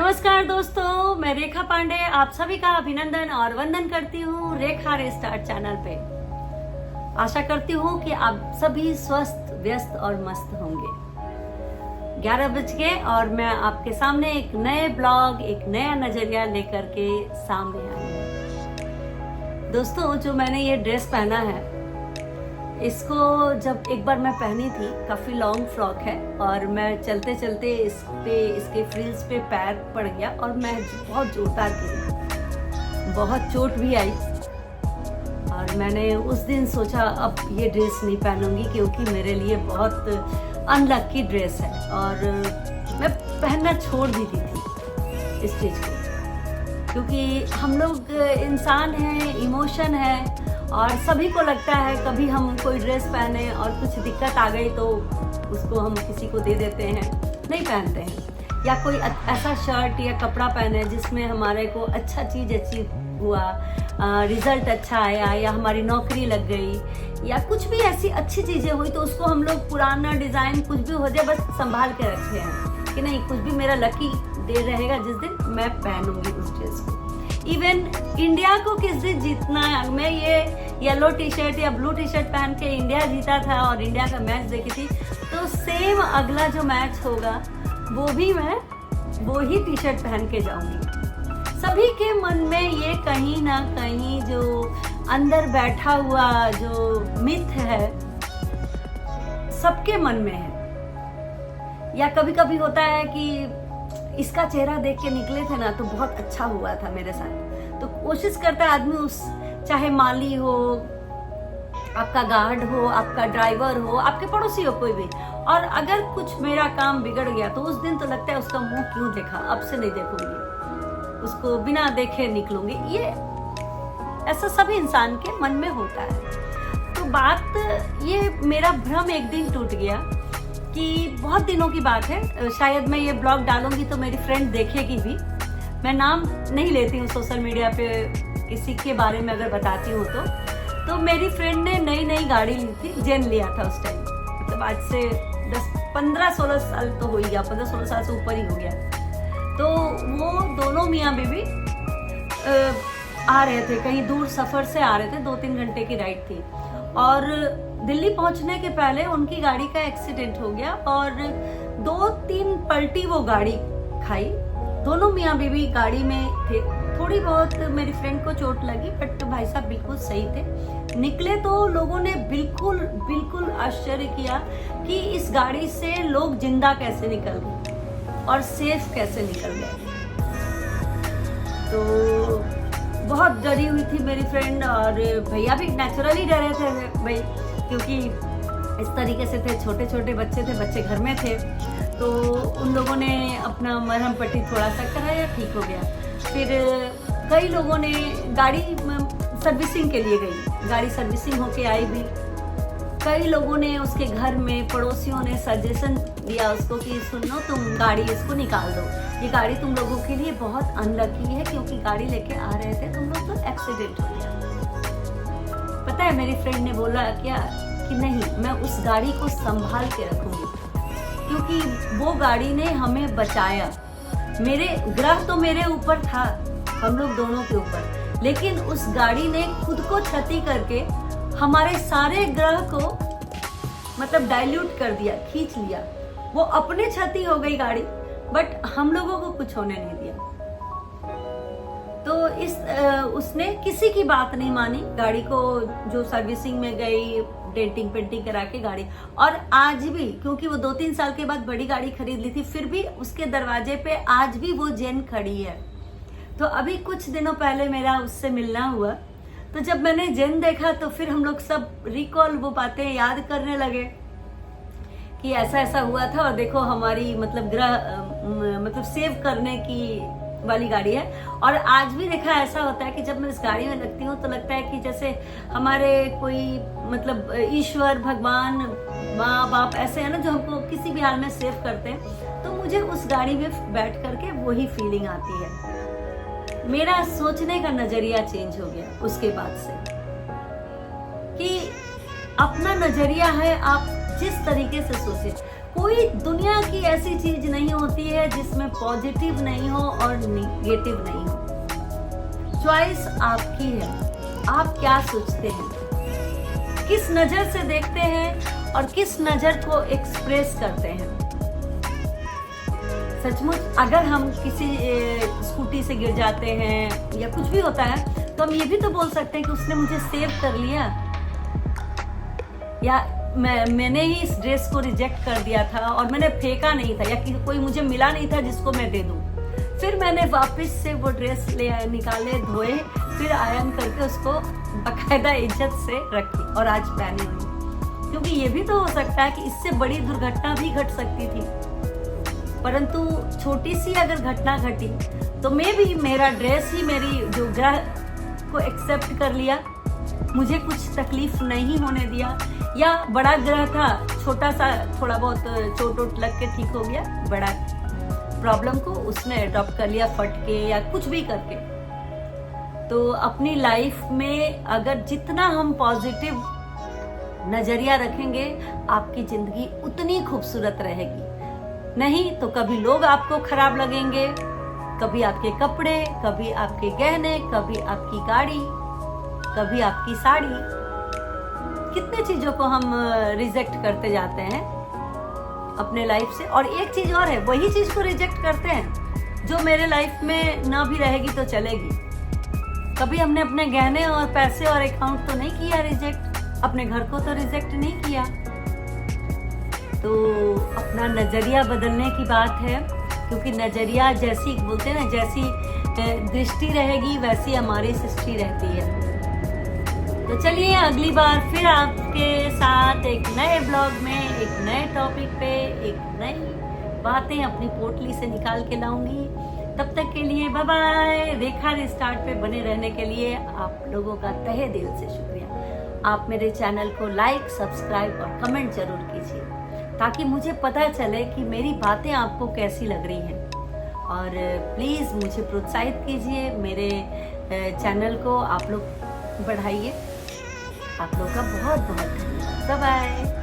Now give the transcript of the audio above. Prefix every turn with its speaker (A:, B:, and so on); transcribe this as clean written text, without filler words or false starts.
A: नमस्कार दोस्तों, मैं रेखा पांडे आप सभी का अभिनंदन और वंदन करती हूँ रेखा रेस्टार्ट चैनल पे। आशा करती हूँ कि आप सभी स्वस्थ, व्यस्त और मस्त होंगे। 11 बज गए और मैं आपके सामने एक नए ब्लॉग, एक नया नजरिया लेकर के सामने आई हूँ। दोस्तों, जो मैंने ये ड्रेस पहना है, इसको जब एक बार मैं पहनी थी, काफ़ी लॉन्ग फ्रॉक है और मैं चलते चलते इसके फ्रिल्स पे पैर पड़ गया और मैं बहुत जोरदार गिरी, बहुत चोट भी आई। और मैंने उस दिन सोचा अब ये ड्रेस नहीं पहनूंगी क्योंकि मेरे लिए बहुत अनलक्की ड्रेस है और मैं पहनना छोड़ भी दी थी इस चीज़ को, क्योंकि हम लोग इंसान हैं, इमोशन है और सभी को लगता है कभी हम कोई ड्रेस पहने और कुछ दिक्कत आ गई तो उसको हम किसी को दे देते हैं, नहीं पहनते हैं। या कोई ऐसा शर्ट या कपड़ा पहने जिसमें हमारे को अच्छा चीज़ अचीव हुआ, रिजल्ट अच्छा आया या हमारी नौकरी लग गई या कुछ भी ऐसी अच्छी चीज़ें हुई तो उसको हम लोग पुराना डिज़ाइन कुछ भी हो जाए बस संभाल के रखे हैं कि नहीं, कुछ भी मेरा लकी डे रहेगा जिस दिन मैं पहनूंगी उस ड्रेस को। इवन इंडिया को किस दिन जीतना है, मैं ये येलो टी शर्ट या ब्लू टी शर्ट पहन के इंडिया जीता था और इंडिया का मैच देखी थी, तो सेम अगला जो मैच होगा वो भी मैं वो ही टी शर्ट पहन के जाऊंगी। सभी के मन में ये कहीं ना कहीं जो अंदर बैठा हुआ जो मिथ है, सबके मन में है। या कभी कभी होता है कि इसका चेहरा देख के निकले थे ना तो बहुत अच्छा हुआ था मेरे साथ, तो कोशिश करता है आदमी, उस चाहे माली हो, आपका गार्ड हो, आपका ड्राइवर हो, आपके पड़ोसी हो, कोई भी, और अगर कुछ मेरा काम बिगड़ गया तो उस दिन तो लगता है उसका मुंह क्यों देखा, अब से नहीं देखूंगी, उसको बिना देखे निकलूंगी। ये ऐसा सभी इंसान के मन में होता है। तो बात ये मेरा भ्रम एक दिन टूट गया कि बहुत दिनों की बात है, शायद मैं ये ब्लॉग डालूंगी तो मेरी फ्रेंड देखेगी भी, मैं नाम नहीं लेती हूँ सोशल मीडिया पे किसी के बारे में अगर बताती हूँ तो मेरी फ्रेंड ने नई गाड़ी ली थी, जेन लिया था उस टाइम, मतलब आज से 15-16 साल तो हो ही गया, 15-16 साल से ऊपर ही हो गया। तो वो दोनों मियाँ बीवी आ रहे थे, कहीं दूर सफर से आ रहे थे, 2-3 घंटे की राइड थी और दिल्ली पहुंचने के पहले उनकी गाड़ी का एक्सीडेंट हो गया और 2-3 पलटी वो गाड़ी खाई। दोनों मियाँ बीवी गाड़ी में थे, थोड़ी बहुत मेरी फ्रेंड को चोट लगी बट भाई साहब बिल्कुल सही थे। निकले तो लोगों ने बिल्कुल आश्चर्य किया कि इस गाड़ी से लोग जिंदा कैसे निकल गए और सेफ कैसे निकल गए। तो बहुत डरी हुई थी मेरी फ्रेंड और भैया भी नेचुरली डरे थे भाई, क्योंकि इस तरीके से थे, छोटे छोटे बच्चे थे, बच्चे घर में थे, तो उन लोगों ने अपना मरहम पट्टी थोड़ा सा कराया, ठीक हो गया। फिर कई लोगों ने गाड़ी सर्विसिंग के लिए गई, गाड़ी सर्विसिंग होके आई भी। कई लोगों ने उसके घर में, पड़ोसियों ने सजेशन दिया उसको कि सुनो तुम गाड़ी इसको निकाल दो, ये गाड़ी तुम लोगों के लिए बहुत अनलकी है क्योंकि गाड़ी लेके आ रहे थे तुम लोग तो एक्सीडेंट हो गया। पता है मेरी फ्रेंड ने बोला क्या कि नहीं, मैं उस गाड़ी को संभाल के रखूंगी क्योंकि वो गाड़ी ने हमें बचाया। मेरे ग्रह तो मेरे ऊपर था, हम लोग दोनों के ऊपर, लेकिन उस गाड़ी ने खुद को क्षति करके हमारे सारे ग्रह को मतलब डाइल्यूट कर दिया, खींच लिया। वो अपने क्षति हो गई गाड़ी, बट हम लोगों को कुछ होने नहीं दिया। तो उसने किसी की बात नहीं मानी, गाड़ी को जो सर्विसिंग में गई, डेंटिंग पेंटिंग करा के गाड़ी, और आज भी क्योंकि वो 2-3 साल के बाद बड़ी गाड़ी खरीद ली थी, फिर भी उसके दरवाजे पे आज भी वो जेन खड़ी है। तो अभी कुछ दिनों पहले मेरा उससे मिलना हुआ, तो जब मैंने जेन देखा तो फिर हम लोग सब रिकॉल वो बातें याद करने लगे कि ऐसा ऐसा हुआ था और देखो हमारी मतलब ग्रह मतलब सेव करने की वाली गाड़ी है। और आज भी देखा ऐसा होता है कि जब मैं इस गाड़ी में लगती हूँ तो लगता है कि जैसे हमारे कोई मतलब ईश्वर, भगवान, माँ बाप ऐसे है ना जो हमको किसी भी हाल में सेव करते हैं, तो मुझे उस गाड़ी में बैठ करके वही फीलिंग आती है। मेरा सोचने का नजरिया चेंज हो गया उसके बाद से कि अपना नजरिया है, आप जिस तरीके से सोचे। कोई दुनिया की ऐसी चीज नहीं होती है जिसमें पॉजिटिव नहीं हो और नेगेटिव नहीं हो। चॉइस आपकी है, आप क्या सोचते हैं, किस नजर से देखते हैं और किस नजर को एक्सप्रेस करते हैं। सचमुच अगर हम किसी स्कूटी से गिर जाते हैं या कुछ भी होता है तो हम ये भी तो बोल सकते हैं कि उसने मुझे सेव कर लिया, या मैंने ही इस ड्रेस को रिजेक्ट कर दिया था और मैंने फेंका नहीं था, या कि कोई मुझे मिला नहीं था जिसको मैं दे दूं। फिर मैंने वापस से वो ड्रेस निकाले, धोए, फिर आयरन करके उसको बाकायदा इज्जत से रखी और आज पहनी हुई। क्योंकि ये भी तो हो सकता है कि इससे बड़ी दुर्घटना भी घट सकती थी, परंतु छोटी सी अगर घटना घटी तो मैं भी, मेरा ड्रेस ही मेरी जो ग्रह को एक्सेप्ट कर लिया, मुझे कुछ तकलीफ नहीं होने दिया। या बड़ा ग्रह था, छोटा सा थोड़ा बहुत चोट वोट लग के ठीक हो गया, बड़ा प्रॉब्लम को उसने अडॉप्ट कर लिया फट के या कुछ भी करके। तो अपनी लाइफ में अगर जितना हम पॉजिटिव नजरिया रखेंगे, आपकी जिंदगी उतनी खूबसूरत रहेगी। नहीं तो कभी लोग आपको खराब लगेंगे, कभी आपके कपड़े, कभी आपके गहने, कभी आपकी गाड़ी, कभी आपकी साड़ी। कितने चीजों को हम रिजेक्ट करते जाते हैं अपने लाइफ से। और एक चीज और है, वही चीज को रिजेक्ट करते हैं जो मेरे लाइफ में ना भी रहेगी तो चलेगी। कभी हमने अपने गहने और पैसे और अकाउंट तो नहीं किया रिजेक्ट, अपने घर को तो रिजेक्ट नहीं किया। तो अपना नजरिया बदलने की बात है, क्योंकि नजरिया जैसी बोलते हैं ना, जैसी दृष्टि रहेगी वैसी हमारी सृष्टि रहती है। तो चलिए अगली बार फिर आपके साथ एक नए ब्लॉग में, एक नए टॉपिक पे, एक नई बातें अपनी पोटली से निकाल के लाऊंगी। तब तक के लिए बाय बाय। रेखा रिस्टार्ट पे बने रहने के लिए आप लोगों का तहे दिल से शुक्रिया। आप मेरे चैनल को लाइक, सब्सक्राइब और कमेंट जरूर कीजिए, ताकि मुझे पता चले कि मेरी बातें आपको कैसी लग रही हैं। और प्लीज़ मुझे प्रोत्साहित कीजिए, मेरे चैनल को आप लोग बढ़ाइए। आप लोगों का बहुत बहुत धन्यवाद। Bye bye.